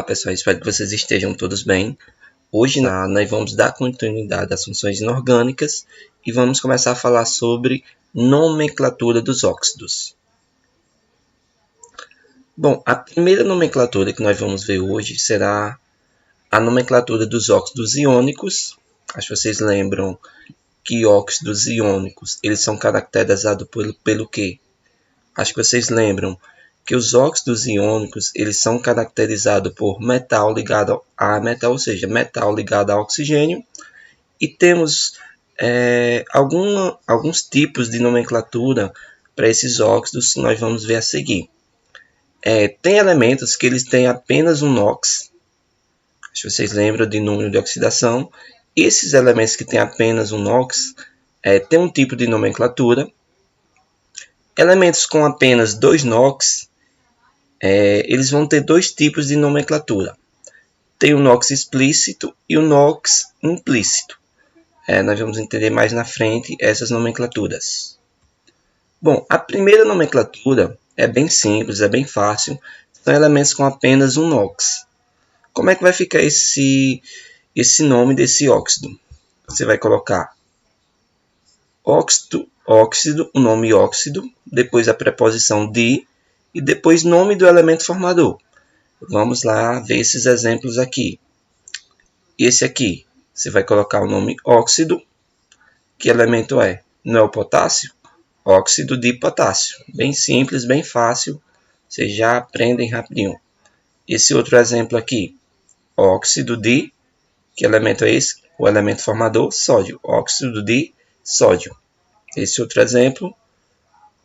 pessoal, espero que vocês estejam todos bem. Hoje nós vamos dar continuidade às funções inorgânicas e vamos começar a falar sobre nomenclatura dos óxidos. Bom, a primeira nomenclatura que nós vamos ver hoje será a nomenclatura dos óxidos iônicos. Acho que vocês lembram que óxidos iônicos eles são caracterizados pelo quê? Acho que vocês lembram que os óxidos iônicos eles são caracterizados por metal ligado a metal, ou seja, metal ligado a oxigênio. E temos alguns tipos de nomenclatura para esses óxidos que nós vamos ver a seguir. Tem elementos que eles têm apenas um NOx. Acho que vocês lembram de número de oxidação. Esses elementos que têm apenas um NOx têm um tipo de nomenclatura. Elementos com apenas 2 NOx, eles vão ter dois tipos de nomenclatura. Tem o NOx explícito e o NOx implícito. Nós vamos entender mais na frente essas nomenclaturas. Bom, a primeira nomenclatura é bem simples, é bem fácil. São elementos com apenas um NOx. Como é que vai ficar esse nome desse óxido? Você vai colocar óxido, o nome óxido, depois a preposição de e depois nome do elemento formador. Vamos lá ver esses exemplos aqui. Esse aqui, você vai colocar o nome óxido. Que elemento é? Não é o potássio? Óxido de potássio. Bem simples, bem fácil. Vocês já aprendem rapidinho. Esse outro exemplo aqui, óxido de, que elemento é esse? O elemento formador, sódio. Óxido de sódio. Esse outro exemplo,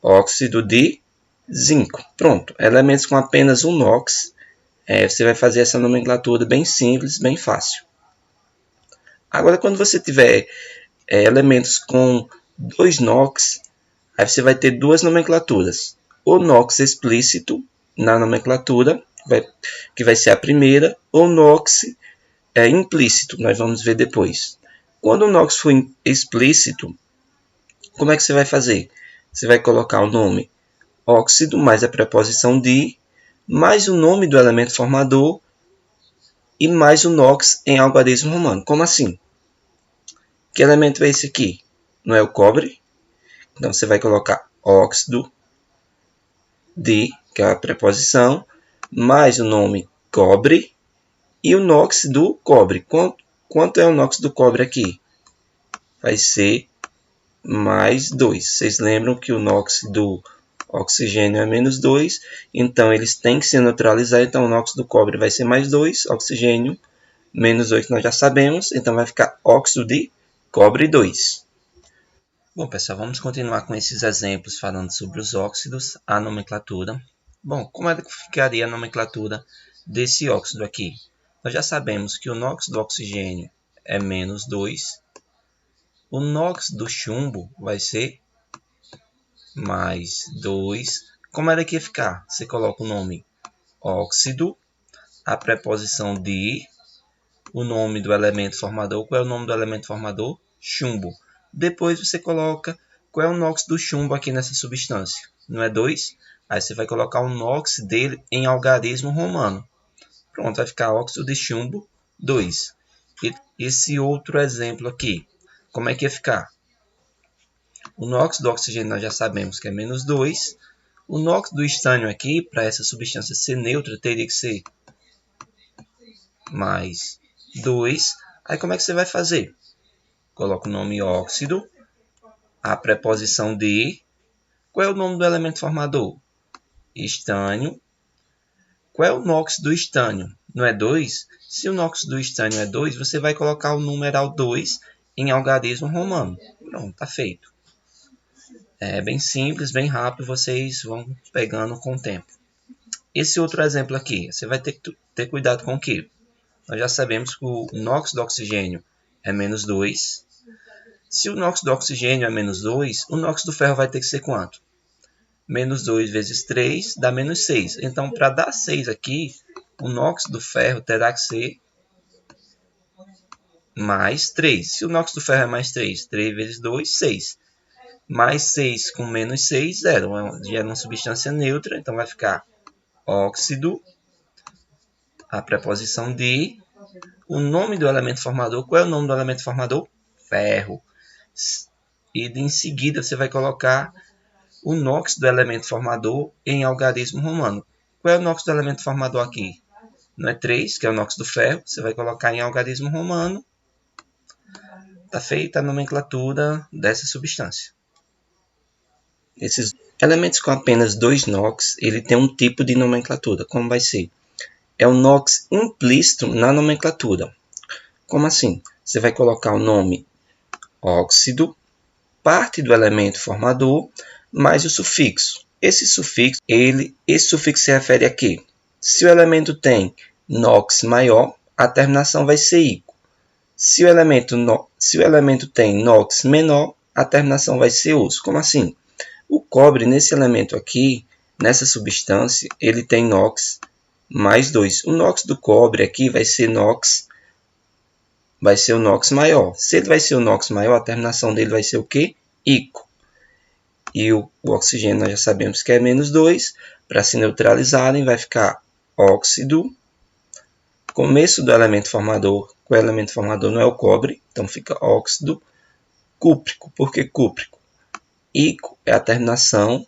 óxido de zinco. Pronto, elementos com apenas um NOx. Você vai fazer essa nomenclatura bem simples, bem fácil. Agora, quando você tiver elementos com 2 NOx, aí você vai ter duas nomenclaturas. O NOx explícito na nomenclatura, que vai ser a primeira, ou NOx implícito, nós vamos ver depois. Quando o NOx for explícito, como é que você vai fazer? Você vai colocar o nome óxido mais a preposição de, mais o nome do elemento formador e mais o NOx em algarismo romano. Como assim? Que elemento é esse aqui? Não é o cobre? Então você vai colocar óxido de, que é a preposição, mais o nome cobre e o NOx do cobre. Quanto é o NOx do cobre aqui? Vai ser mais 2. Vocês lembram que o NOx do oxigênio é menos 2, então eles têm que se neutralizar, então o NOx do cobre vai ser mais 2, oxigênio menos 2 nós já sabemos, então vai ficar óxido de cobre 2. Bom, pessoal, vamos continuar com esses exemplos falando sobre os óxidos, a nomenclatura. Bom, como é que ficaria a nomenclatura desse óxido aqui? Nós já sabemos que o NOx do oxigênio é menos 2, o NOx do chumbo vai ser mais 2. Como era que ia ficar? Você coloca o nome óxido, a preposição de, o nome do elemento formador. Qual é o nome do elemento formador? Chumbo. Depois você coloca qual é o NOx do chumbo aqui nessa substância. Não é 2? Aí você vai colocar o NOx dele em algarismo romano. Pronto, vai ficar óxido de chumbo 2. E esse outro exemplo aqui, como é que ia ficar? O NOx do oxigênio nós já sabemos que é menos 2. O NOx do estânio aqui, para essa substância ser neutra, teria que ser mais 2. Aí como é que você vai fazer? Coloca o nome óxido, a preposição de. Qual é o nome do elemento formador? Estânio. Qual é o NOx do estânio? Não é 2? Se o NOx do estânio é 2, você vai colocar o numeral 2 em algarismo romano. Pronto, está feito. É bem simples, bem rápido, vocês vão pegando com o tempo. Esse outro exemplo aqui, você vai ter que ter cuidado com o que? Nós já sabemos que o NOx do oxigênio é menos 2. Se o NOx do oxigênio é menos 2, o NOx do ferro vai ter que ser quanto? Menos 2 vezes 3 dá menos 6. Então, para dar 6 aqui, o NOx do ferro terá que ser mais 3. Se o NOx do ferro é mais 3, 3 vezes 2, 6. Mais 6 com menos 6, 0. Já é uma substância neutra, então vai ficar óxido, a preposição de, o nome do elemento formador. Qual é o nome do elemento formador? Ferro. E em seguida você vai colocar o NOX do elemento formador em algarismo romano. Qual é o NOX do elemento formador aqui? Não é 3, que é o NOX do ferro. Você vai colocar em algarismo romano. Está feita a nomenclatura dessa substância. Esses elementos com apenas 2 NOX, ele tem um tipo de nomenclatura. Como vai ser? É o NOX implícito na nomenclatura. Como assim? Você vai colocar o nome óxido, parte do elemento formador, mais o sufixo. Esse sufixo se refere a quê? Se o elemento tem NOX maior, a terminação vai ser ico. Se o elemento tem NOX menor, a terminação vai ser oso. Como assim? O cobre, nesse elemento aqui, nessa substância, ele tem NOX mais 2. O NOX do cobre aqui vai ser o NOX maior. Se ele vai ser o NOX maior, a terminação dele vai ser o quê? Ico. E o oxigênio nós já sabemos que é menos 2. Para se neutralizarem, vai ficar óxido. Começo do elemento formador. O elemento formador não é o cobre, então fica óxido cúprico. Por que cúprico? Ico é a terminação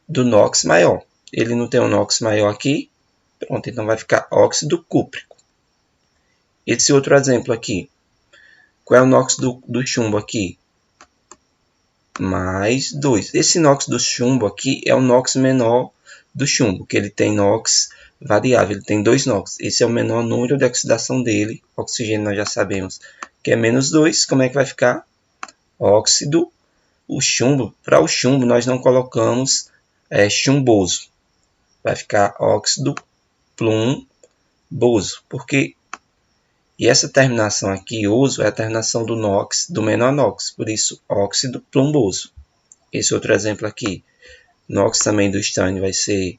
do NOX maior. Ele não tem um NOX maior aqui. Pronto, então vai ficar óxido cúprico. Esse outro exemplo aqui. Qual é o NOX do chumbo aqui? Mais 2. Esse NOX do chumbo aqui é o NOX menor do chumbo, que ele tem NOX variável, ele tem 2 NOX. Esse é o menor número de oxidação dele. Oxigênio nós já sabemos que é menos 2. Como é que vai ficar? Óxido. O chumbo, para o chumbo nós não colocamos chumboso. Vai ficar óxido plumboso. Porque e essa terminação aqui, oso, é a terminação do NOX, do menor NOX. Por isso, óxido plumboso. Esse outro exemplo aqui, NOX também do estânio vai ser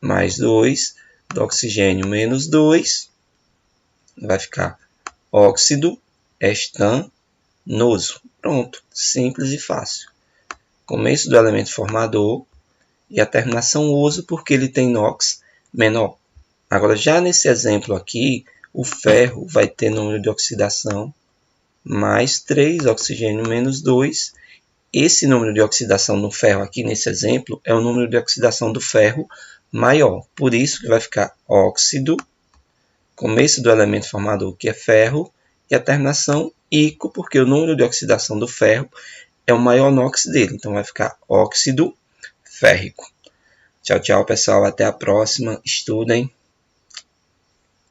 mais 2, do oxigênio menos 2. Vai ficar óxido estanoso. Pronto, simples e fácil. Começo do elemento formador e a terminação oso porque ele tem NOX menor. Agora, já nesse exemplo aqui, o ferro vai ter número de oxidação mais 3, oxigênio menos 2. Esse número de oxidação no ferro aqui nesse exemplo é o número de oxidação do ferro maior. Por isso que vai ficar óxido, começo do elemento formador que é ferro, e a terminação ico, porque o número de oxidação do ferro é o maior NOX dele. Então vai ficar óxido férrico. Tchau, tchau, pessoal. Até a próxima. Estudem.